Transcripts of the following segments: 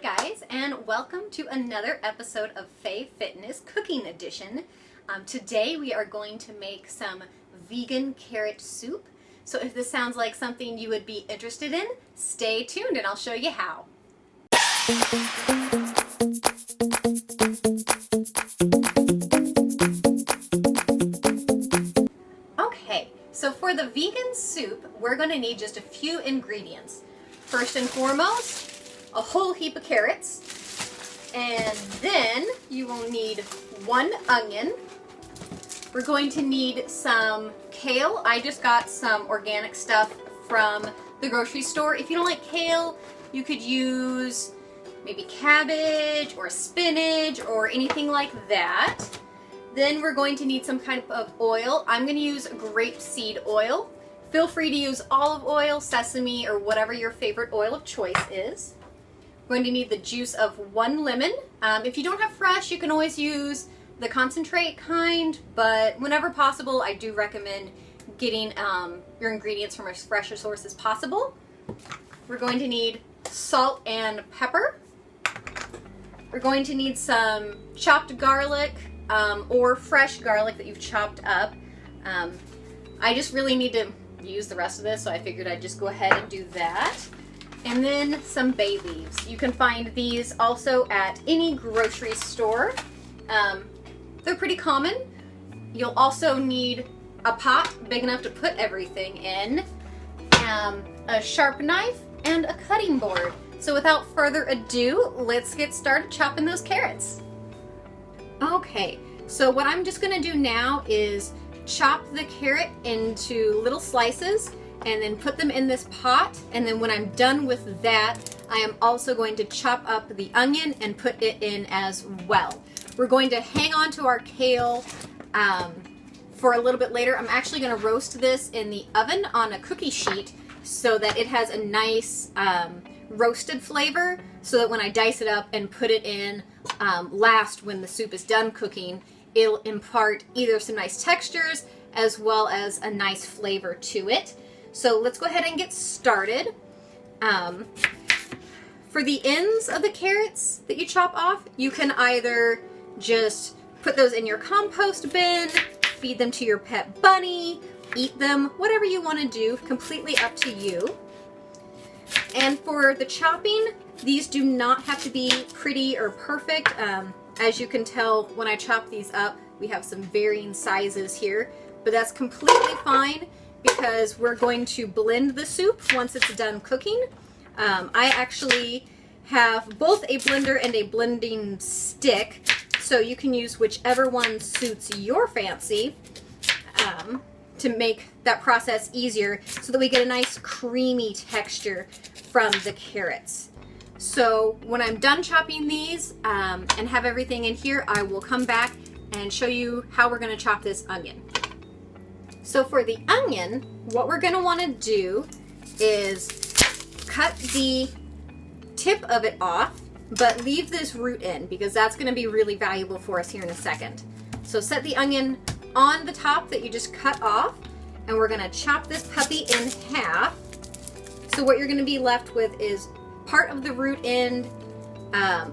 Hi guys, and welcome to another episode of Faye Fitness Cooking Edition. Today we are going to make some vegan carrot soup. So if this sounds like something you would be interested in, stay tuned and I'll show you how. Okay, so for the vegan soup, we're going to need just a few ingredients. First and foremost, a whole heap of carrots, and then you will need 1 onion. We're going to need some kale. I just got some organic stuff from the grocery store. If you don't like kale, you could use maybe cabbage or spinach or anything like that. Then we're going to need some kind of oil. I'm going to use grapeseed oil. Feel free to use olive oil, sesame, or whatever your favorite oil of choice is. We're going to need the juice of 1 lemon. If you don't have fresh, you can always use the concentrate kind, but whenever possible, I do recommend getting your ingredients from as fresh a source as possible. We're going to need salt and pepper. We're going to need some chopped garlic or fresh garlic that you've chopped up. I just really need to use the rest of this, so I figured I'd just go ahead and do that. And then some bay leaves. You can find these also at any grocery store. They're pretty common. You'll also need a pot big enough to put everything in, a sharp knife, and a cutting board. So without further ado, let's get started chopping those carrots. Okay, so what I'm just gonna do now is chop the carrot into little slices and then put them in this pot, and then when I'm done with that, I am also going to chop up the onion and put it in as well. We're going to hang on to our kale for a little bit later. I'm actually going to roast this in the oven on a cookie sheet so that it has a nice roasted flavor, so that when I dice it up and put it in last when the soup is done cooking, it'll impart either some nice textures as well as a nice flavor to it. So let's go ahead and get started. For the ends of the carrots that you chop off, you can either just put those in your compost bin, feed them to your pet bunny, eat them, whatever you want to do, completely up to you. And for the chopping, these do not have to be pretty or perfect. As you can tell, when I chop these up, we have some varying sizes here, but that's completely fine because we're going to blend the soup once it's done cooking. I actually have both a blender and a blending stick, so you can use whichever one suits your fancy to make that process easier so that we get a nice creamy texture from the carrots. So when I'm done chopping these and have everything in here, I will come back and show you how we're going to chop this onion. So for the onion, what we're going to want to do is cut the tip of it off, but leave this root in because that's going to be really valuable for us here in a second. So set the onion on the top that you just cut off, and we're going to chop this puppy in half. So what you're going to be left with is part of the root end,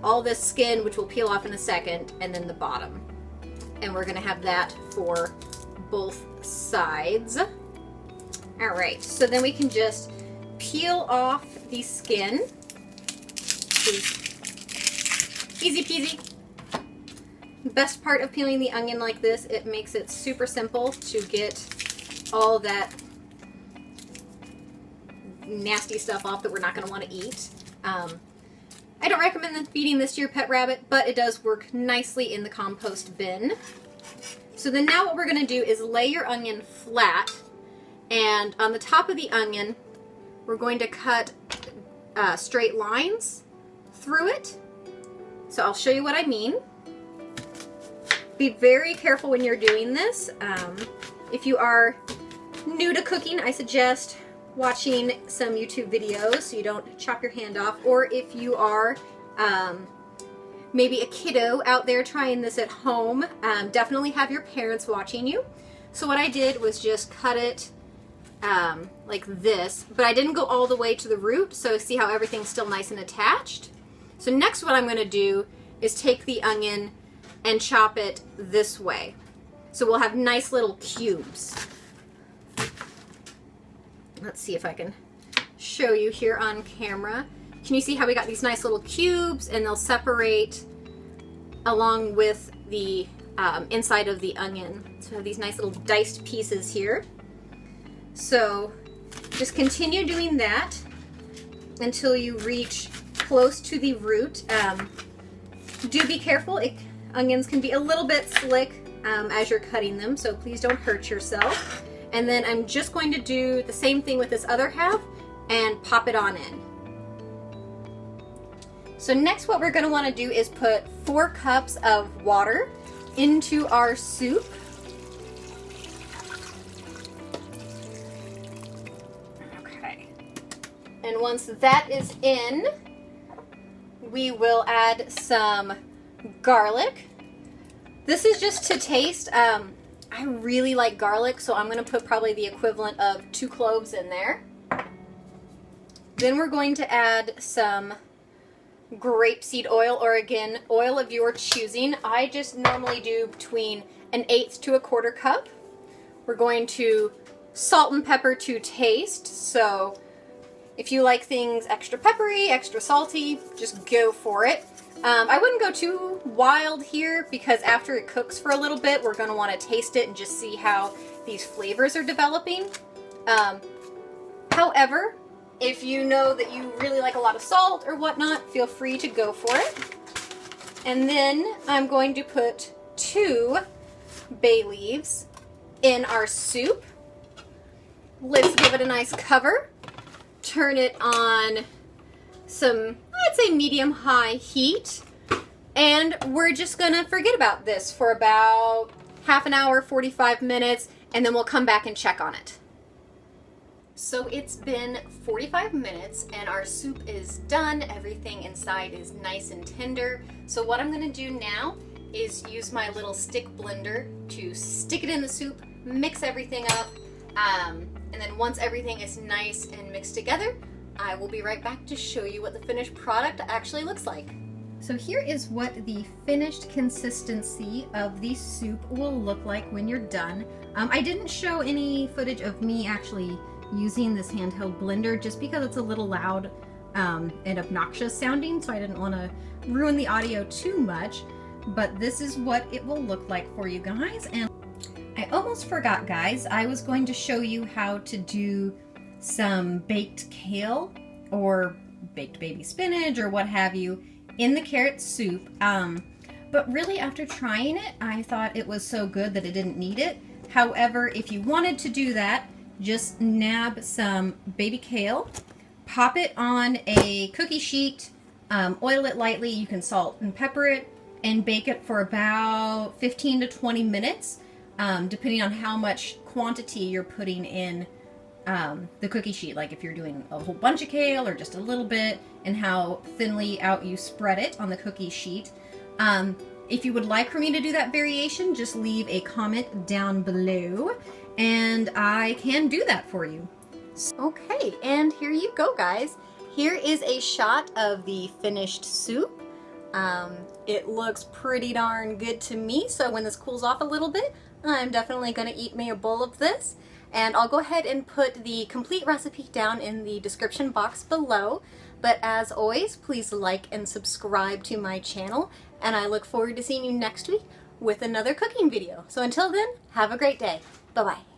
all this skin, which will peel off in a second, and then the bottom. And we're going to have that for both sides. All right, so then we can just peel off the skin. Easy peasy. Best part of peeling the onion like this, it makes it super simple to get all that nasty stuff off that we're not going to want to eat. I don't recommend feeding this to your pet rabbit, but it does work nicely in the compost bin. So then now what we're going to do is lay your onion flat, and on the top of the onion, we're going to cut straight lines through it. So I'll show you what I mean. Be very careful when you're doing this. If you are new to cooking, I suggest watching some YouTube videos so you don't chop your hand off, or if you are maybe a kiddo out there trying this at home, definitely have your parents watching you. So what I did was just cut it like this, but I didn't go all the way to the root, so see how everything's still nice and attached. So next what I'm going to do is take the onion and chop it this way. So we'll have nice little cubes. Let's see if I can show you here on camera. Can you see how we got these nice little cubes, and they'll separate along with the inside of the onion. So we have these nice little diced pieces here. So just continue doing that until you reach close to the root. Do be careful. Onions can be a little bit slick as you're cutting them, so please don't hurt yourself. And then I'm just going to do the same thing with this other half and pop it on in. So next what we're going to want to do is put 4 cups of water into our soup. Okay. And once that is in, we will add some garlic. This is just to taste. I really like garlic, so I'm going to put probably the equivalent of 2 cloves in there. Then we're going to add some grapeseed oil, or again, oil of your choosing. I just normally do between 1/8 to 1/4 cup. We're going to salt and pepper to taste, so if you like things extra peppery, extra salty, just go for it. I wouldn't go too wild here, because after it cooks for a little bit, we're going to want to taste it and just see how these flavors are developing. However, if you know that you really like a lot of salt or whatnot, feel free to go for it. And then I'm going to put 2 bay leaves in our soup. Let's give it a nice cover. Turn it on some, I'd say, medium-high heat. And we're just gonna forget about this for about half an hour, 45 minutes, and then we'll come back and check on it. So it's been 45 minutes and our soup is done. Everything inside is nice and tender. So what I'm gonna do now is use my little stick blender to stick it in the soup, mix everything up, and then once everything is nice and mixed together, I will be right back to show you what the finished product actually looks like. So here is what the finished consistency of the soup will look like when you're done. I didn't show any footage of me actually using this handheld blender just because it's a little loud and obnoxious sounding, so I didn't want to ruin the audio too much, but this is what it will look like for you guys. And I almost forgot, guys, I was going to show you how to do some baked kale or baked baby spinach or what have you in the carrot soup, but really after trying it, I thought it was so good that it didn't need it. However, if you wanted to do that, just nab some baby kale, pop it on a cookie sheet, oil it lightly, you can salt and pepper it, and bake it for about 15 to 20 minutes, depending on how much quantity you're putting in the cookie sheet, like if you're doing a whole bunch of kale or just a little bit, and how thinly out you spread it on the cookie sheet. If you would like for me to do that variation, just leave a comment down below and I can do that for you. Okay, and here you go, guys. Here is a shot of the finished soup. It looks pretty darn good to me, so when this cools off a little bit, I'm definitely going to eat me a bowl of this. And I'll go ahead and put the complete recipe down in the description box below. But as always, please like and subscribe to my channel, and I look forward to seeing you next week with another cooking video. So until then, have a great day. Bye-bye.